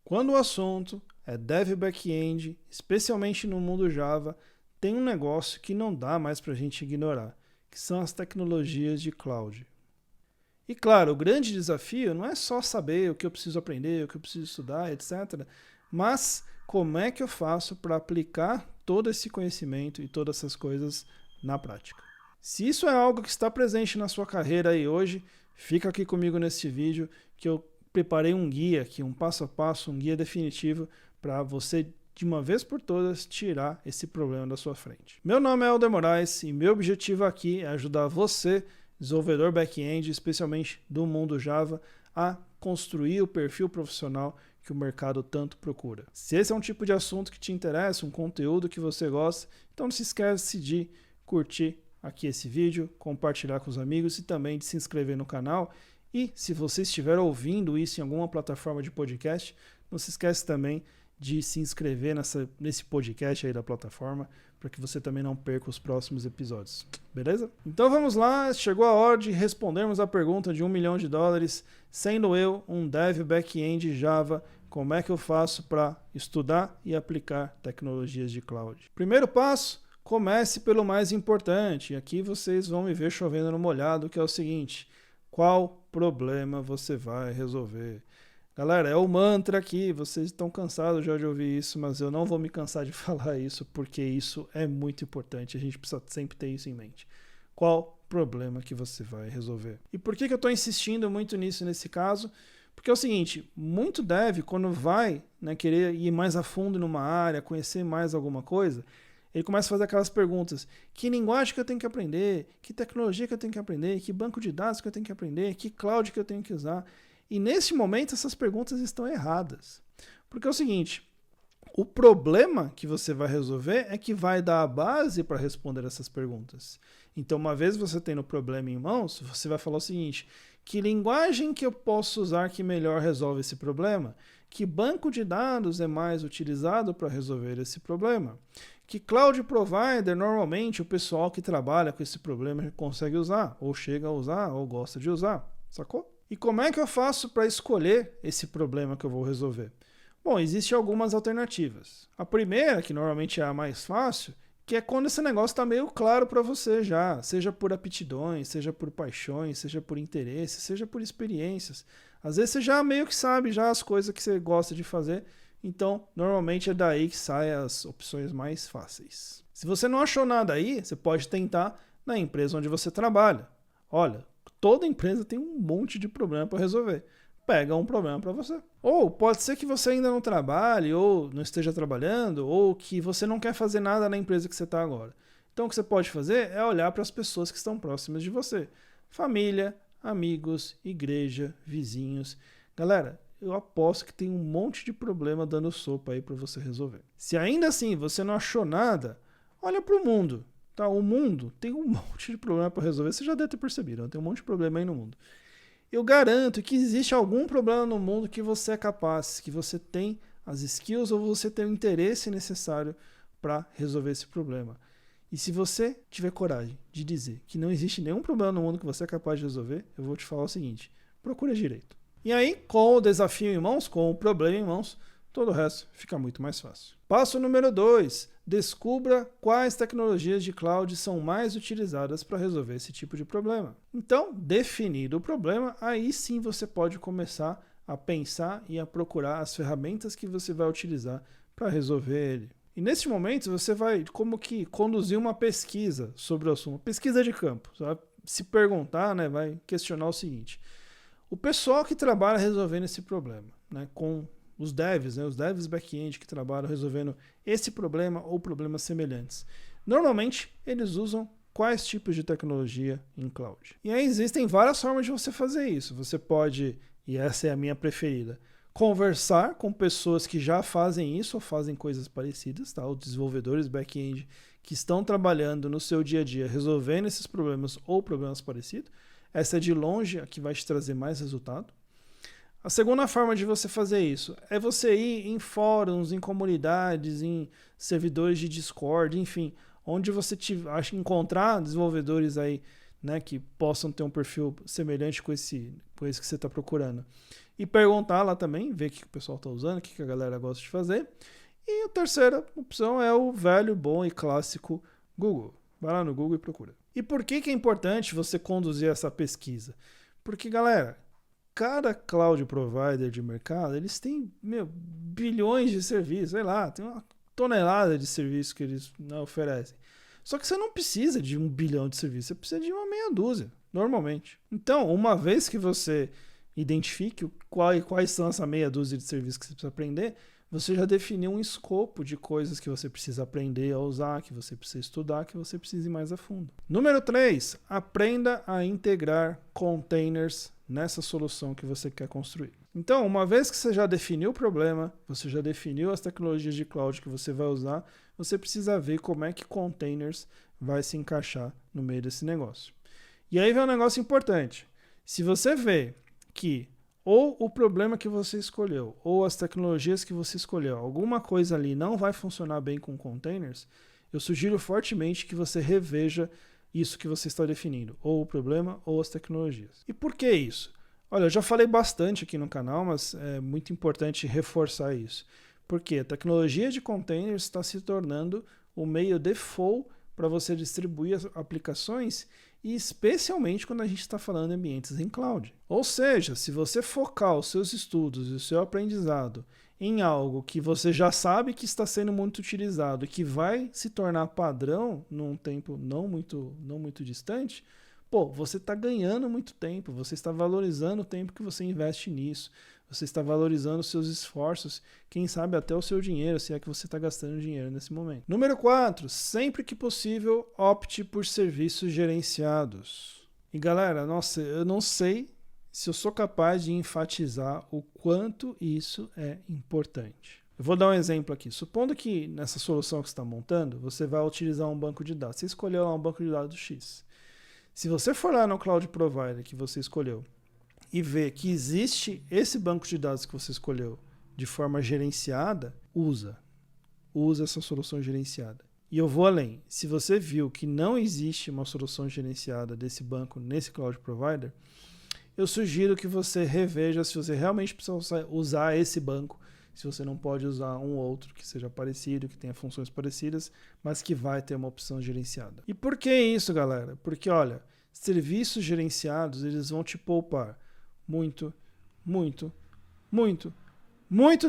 Quando o assunto é Dev Back-end, especialmente no mundo Java, tem um negócio que não dá mais para a gente ignorar, que são as tecnologias de cloud. E claro, o grande desafio não é só saber o que eu preciso aprender, o que eu preciso estudar, etc. Mas como é que eu faço para aplicar todo esse conhecimento e todas essas coisas na prática? Se isso é algo que está presente na sua carreira aí hoje, fica aqui comigo nesse vídeo que eu preparei um guia aqui, um passo a passo, um guia definitivo para você de uma vez por todas tirar esse problema da sua frente. Meu nome é Helder Moraes e meu objetivo aqui é ajudar você, desenvolvedor back-end, especialmente do mundo Java, a construir o perfil profissional que o mercado tanto procura. Se esse é um tipo de assunto que te interessa, um conteúdo que você gosta, então não se esquece de curtir aqui esse vídeo, compartilhar com os amigos e também de se inscrever no canal. E se você estiver ouvindo isso em alguma plataforma de podcast, não se esquece também de se inscrever nesse podcast aí da plataforma, para que você também não perca os próximos episódios, beleza? Então vamos lá, chegou a hora de respondermos a pergunta de $1 milhão, sendo eu um Dev Back-end Java, como é que eu faço para estudar e aplicar tecnologias de cloud? Primeiro passo, comece pelo mais importante. Aqui vocês vão me ver chovendo no molhado, que é o seguinte: qual problema você vai resolver? Galera, é o mantra aqui, vocês estão cansados já de ouvir isso, mas eu não vou me cansar de falar isso, porque isso é muito importante, a gente precisa sempre ter isso em mente. Qual problema que você vai resolver? E por que eu estou insistindo muito nisso nesse caso? Porque é o seguinte, muito dev, quando vai querer ir mais a fundo numa área, conhecer mais alguma coisa, ele começa a fazer aquelas perguntas: que linguagem que eu tenho que aprender? Que tecnologia que eu tenho que aprender? Que banco de dados que eu tenho que aprender? Que cloud que eu tenho que usar? E nesse momento essas perguntas estão erradas. Porque é o seguinte, o problema que você vai resolver é que vai dar a base para responder essas perguntas. Então, uma vez você tendo o problema em mãos, você vai falar o seguinte: que linguagem que eu posso usar que melhor resolve esse problema? Que banco de dados é mais utilizado para resolver esse problema? Que cloud provider normalmente o pessoal que trabalha com esse problema consegue usar, ou chega a usar, ou gosta de usar, sacou? E como é que eu faço para escolher esse problema que eu vou resolver? Bom, existem algumas alternativas. A primeira, que normalmente é a mais fácil, que é quando esse negócio está meio claro para você já, seja por aptidões, seja por paixões, seja por interesses, seja por experiências. Às vezes você já meio que sabe já as coisas que você gosta de fazer, então normalmente é daí que saem as opções mais fáceis. Se você não achou nada aí, você pode tentar na empresa onde você trabalha. Olha, toda empresa tem um monte de problema para resolver. Pega um problema para você. Ou pode ser que você ainda não trabalhe, ou não esteja trabalhando, ou que você não quer fazer nada na empresa que você está agora. Então o que você pode fazer é olhar para as pessoas que estão próximas de você. Família, amigos, igreja, vizinhos. Galera, eu aposto que tem um monte de problema dando sopa aí para você resolver. Se ainda assim você não achou nada, olha para o mundo. Tá, o mundo tem um monte de problema para resolver. Você já deve ter percebido, tem um monte de problema aí no mundo. Eu garanto que existe algum problema no mundo que você é capaz, que você tem as skills ou você tem o interesse necessário para resolver esse problema. E se você tiver coragem de dizer que não existe nenhum problema no mundo que você é capaz de resolver, eu vou te falar o seguinte: procura direito. E aí, com o desafio em mãos, com o problema em mãos, todo o resto fica muito mais fácil. Passo número 2. Descubra quais tecnologias de cloud são mais utilizadas para resolver esse tipo de problema. Então, definido o problema, aí sim você pode começar a pensar e a procurar as ferramentas que você vai utilizar para resolver ele. E nesse momento você vai como que conduzir uma pesquisa sobre o assunto, pesquisa de campo. Você vai se perguntar, vai questionar o seguinte: o pessoal que trabalha resolvendo esse problema, com os devs back-end que trabalham resolvendo esse problema ou problemas semelhantes, normalmente eles usam quais tipos de tecnologia em cloud? E aí existem várias formas de você fazer isso. Você pode, e essa é a minha preferida, conversar com pessoas que já fazem isso ou fazem coisas parecidas, tá? Os desenvolvedores back-end que estão trabalhando no seu dia a dia resolvendo esses problemas ou problemas parecidos. Essa é de longe a que vai te trazer mais resultado. A segunda forma de você fazer isso é você ir em fóruns, em comunidades, em servidores de Discord, enfim, onde você encontrar desenvolvedores aí né, que possam ter um perfil semelhante com esse que você está procurando. E perguntar lá também, ver o que o pessoal está usando, o que a galera gosta de fazer. E a terceira opção é o velho, bom e clássico Google. Vai lá no Google e procura. E por que é importante você conduzir essa pesquisa? Porque, galera, cada cloud provider de mercado, eles têm bilhões de serviços, sei lá, tem uma tonelada de serviços que eles oferecem. Só que você não precisa de 1 bilhão de serviços, você precisa de uma meia dúzia, normalmente. Então, uma vez que você identifique quais são essa meia dúzia de serviços que você precisa aprender, você já definiu um escopo de coisas que você precisa aprender a usar, que você precisa estudar, que você precisa ir mais a fundo. Número 3, aprenda a integrar containers nessa solução que você quer construir. Então, uma vez que você já definiu o problema, você já definiu as tecnologias de cloud que você vai usar, você precisa ver como é que containers vai se encaixar no meio desse negócio. E aí vem um negócio importante. Se você vê que ou o problema que você escolheu, ou as tecnologias que você escolheu, alguma coisa ali não vai funcionar bem com containers, eu sugiro fortemente que você reveja isso que você está definindo, ou o problema ou as tecnologias. E por que isso? Olha, eu já falei bastante aqui no canal, mas é muito importante reforçar isso. Porque a tecnologia de containers está se tornando o meio default para você distribuir as aplicações, e especialmente quando a gente está falando em ambientes em cloud. Ou seja, se você focar os seus estudos e o seu aprendizado em algo que você já sabe que está sendo muito utilizado e que vai se tornar padrão num tempo não muito distante, você está ganhando muito tempo, você está valorizando o tempo que você investe nisso, você está valorizando os seus esforços, quem sabe até o seu dinheiro, se é que você está gastando dinheiro nesse momento. Número 4, sempre que possível, opte por serviços gerenciados. E galera, nossa, eu não sei se eu sou capaz de enfatizar o quanto isso é importante. Eu vou dar um exemplo aqui. Supondo que nessa solução que você está montando, você vai utilizar um banco de dados. Você escolheu lá um banco de dados X. Se você for lá no cloud provider que você escolheu e ver que existe esse banco de dados que você escolheu de forma gerenciada, usa essa solução gerenciada. E eu vou além. Se você viu que não existe uma solução gerenciada desse banco nesse cloud provider, eu sugiro que você reveja se você realmente precisa usar esse banco, se você não pode usar um outro que seja parecido, que tenha funções parecidas, mas que vai ter uma opção gerenciada. E por que isso, galera? Porque, olha, serviços gerenciados, eles vão te poupar muito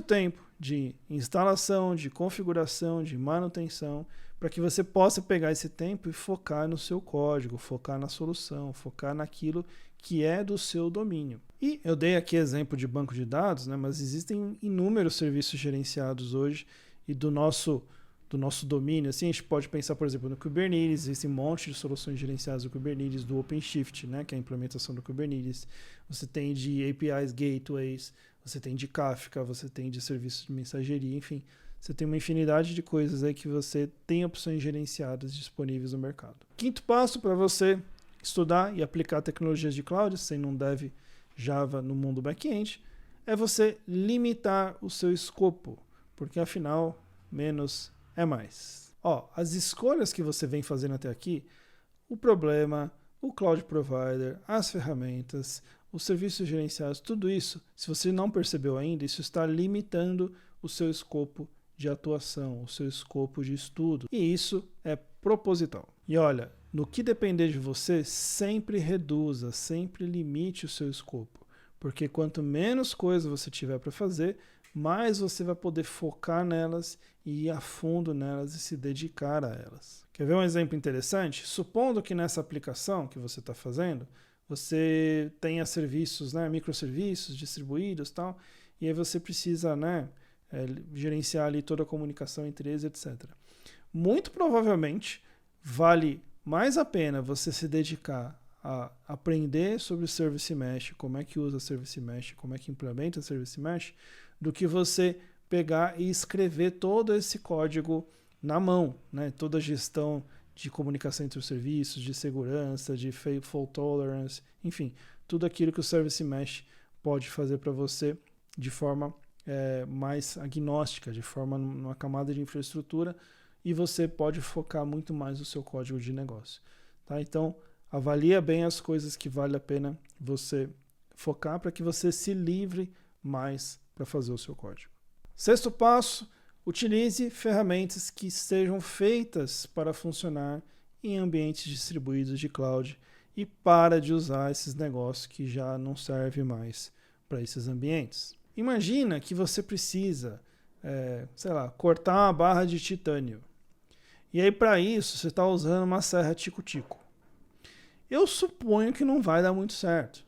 tempo de instalação, de configuração, de manutenção, para que você possa pegar esse tempo e focar no seu código, focar na solução, focar naquilo que é do seu domínio. E eu dei aqui exemplo de banco de dados, né, mas existem inúmeros serviços gerenciados hoje e do nosso domínio. Assim, a gente pode pensar, por exemplo, no Kubernetes, existe um monte de soluções gerenciadas do Kubernetes, do OpenShift, né, que é a implementação do Kubernetes. Você tem de APIs, gateways, você tem de Kafka, você tem de serviços de mensageria, enfim. Você tem uma infinidade de coisas aí que você tem opções gerenciadas disponíveis no mercado. Quinto passo para você estudar e aplicar tecnologias de cloud, sem um dev Java no mundo back-end, é você limitar o seu escopo, porque afinal, menos é mais. As escolhas que você vem fazendo até aqui, o problema, o cloud provider, as ferramentas, os serviços gerenciados, tudo isso, se você não percebeu ainda, isso está limitando o seu escopo de atuação, o seu escopo de estudo. E isso é proposital. E olha, no que depender de você, sempre reduza, sempre limite o seu escopo. Porque quanto menos coisa você tiver para fazer, mais você vai poder focar nelas e ir a fundo nelas e se dedicar a elas. Quer ver um exemplo interessante? Supondo que nessa aplicação que você está fazendo, você tenha serviços, né, microserviços distribuídos e tal, e aí você precisa, né, gerenciar ali toda a comunicação entre eles, etc. Muito provavelmente vale mais a pena você se dedicar a aprender sobre o Service Mesh, como é que usa Service Mesh, como é que implementa Service Mesh, do que você pegar e escrever todo esse código na mão, né? Toda a gestão de comunicação entre os serviços, de segurança, de fault tolerance, enfim, tudo aquilo que o Service Mesh pode fazer para você de forma mais agnóstica, de forma numa camada de infraestrutura, e você pode focar muito mais no seu código de negócio. Tá? Então, Avalia bem as coisas que vale a pena você focar para que você se livre mais para fazer o seu código. Sexto passo, utilize ferramentas que sejam feitas para funcionar em ambientes distribuídos de cloud e para de usar esses negócios que já não servem mais para esses ambientes. Imagina que você precisa, cortar uma barra de titânio. E aí para isso você está usando uma serra tico-tico. Eu suponho que não vai dar muito certo.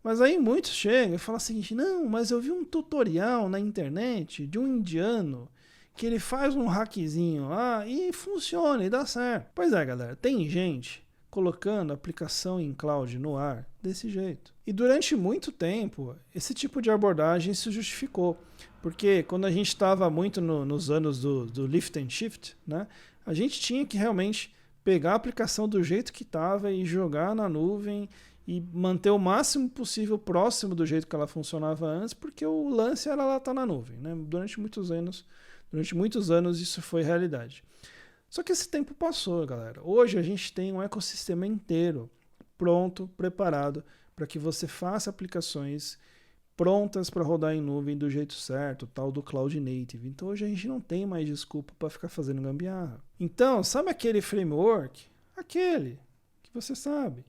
Mas aí muitos chegam e falam assim, não, mas eu vi um tutorial na internet de um indiano que ele faz um hackzinho lá e funciona e dá certo. Pois é, galera, tem gente colocando aplicação em cloud no ar desse jeito. E durante muito tempo, esse tipo de abordagem se justificou. Porque quando a gente estava muito nos anos do lift and shift, né, a gente tinha que realmente pegar a aplicação do jeito que estava e jogar na nuvem e manter o máximo possível próximo do jeito que ela funcionava antes, porque o lance era ela estar na nuvem. Né? Durante muitos anos isso foi realidade. Só que esse tempo passou, galera. Hoje a gente tem um ecossistema inteiro pronto, preparado para que você faça aplicações prontas para rodar em nuvem do jeito certo, tal do Cloud Native. Então hoje a gente não tem mais desculpa para ficar fazendo gambiarra. Então, sabe aquele framework? Aquele que você sabe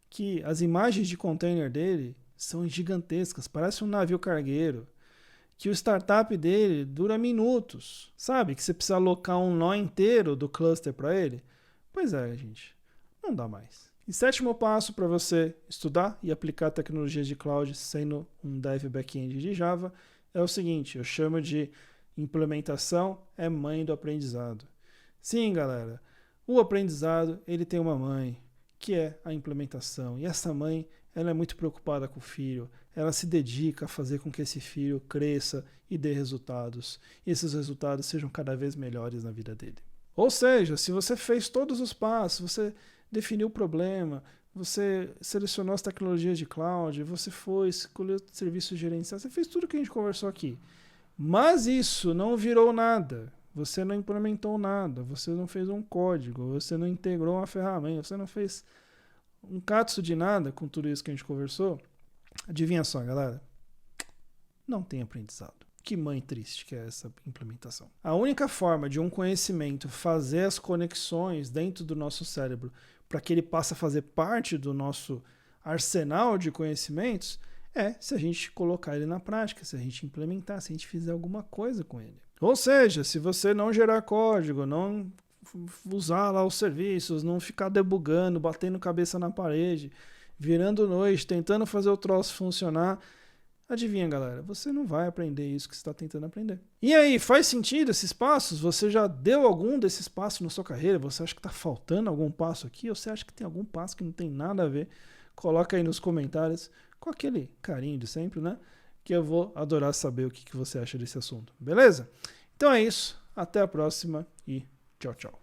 que as imagens de container dele são gigantescas, parece um navio cargueiro, que o startup dele dura minutos, sabe? Que você precisa alocar um nó inteiro do cluster para ele. Pois é, gente, não dá mais. E sétimo passo para você estudar e aplicar tecnologias de cloud sendo um dev back-end de Java é o seguinte, eu chamo de implementação é mãe do aprendizado. Sim, galera, o aprendizado ele tem uma mãe, que é a implementação. E essa mãe, ela é muito preocupada com o filho. Ela se dedica a fazer com que esse filho cresça e dê resultados. E esses resultados sejam cada vez melhores na vida dele. Ou seja, se você fez todos os passos, você definiu o problema, você selecionou as tecnologias de cloud, você foi, escolheu serviços gerenciais, você fez tudo que a gente conversou aqui. Mas isso não virou nada. Você não implementou nada, você não fez um código, você não integrou uma ferramenta, você não fez um catso de nada com tudo isso que a gente conversou. Adivinha só, galera? Não tem aprendizado. Que mãe triste que é essa implementação. A única forma de um conhecimento fazer as conexões dentro do nosso cérebro para que ele passe a fazer parte do nosso arsenal de conhecimentos é se a gente colocar ele na prática, se a gente implementar, se a gente fizer alguma coisa com ele. Ou seja, se você não gerar código, não usar lá os serviços, não ficar debugando, batendo cabeça na parede, virando noite, tentando fazer o troço funcionar, adivinha, galera, você não vai aprender isso que você está tentando aprender. E aí, faz sentido esses passos? Você já deu algum desses passos na sua carreira? Você acha que está faltando algum passo aqui? Ou você acha que tem algum passo que não tem nada a ver? Coloca aí nos comentários, com aquele carinho de sempre, né? Que eu vou adorar saber o que você acha desse assunto, beleza? Então é isso, até a próxima e tchau, tchau.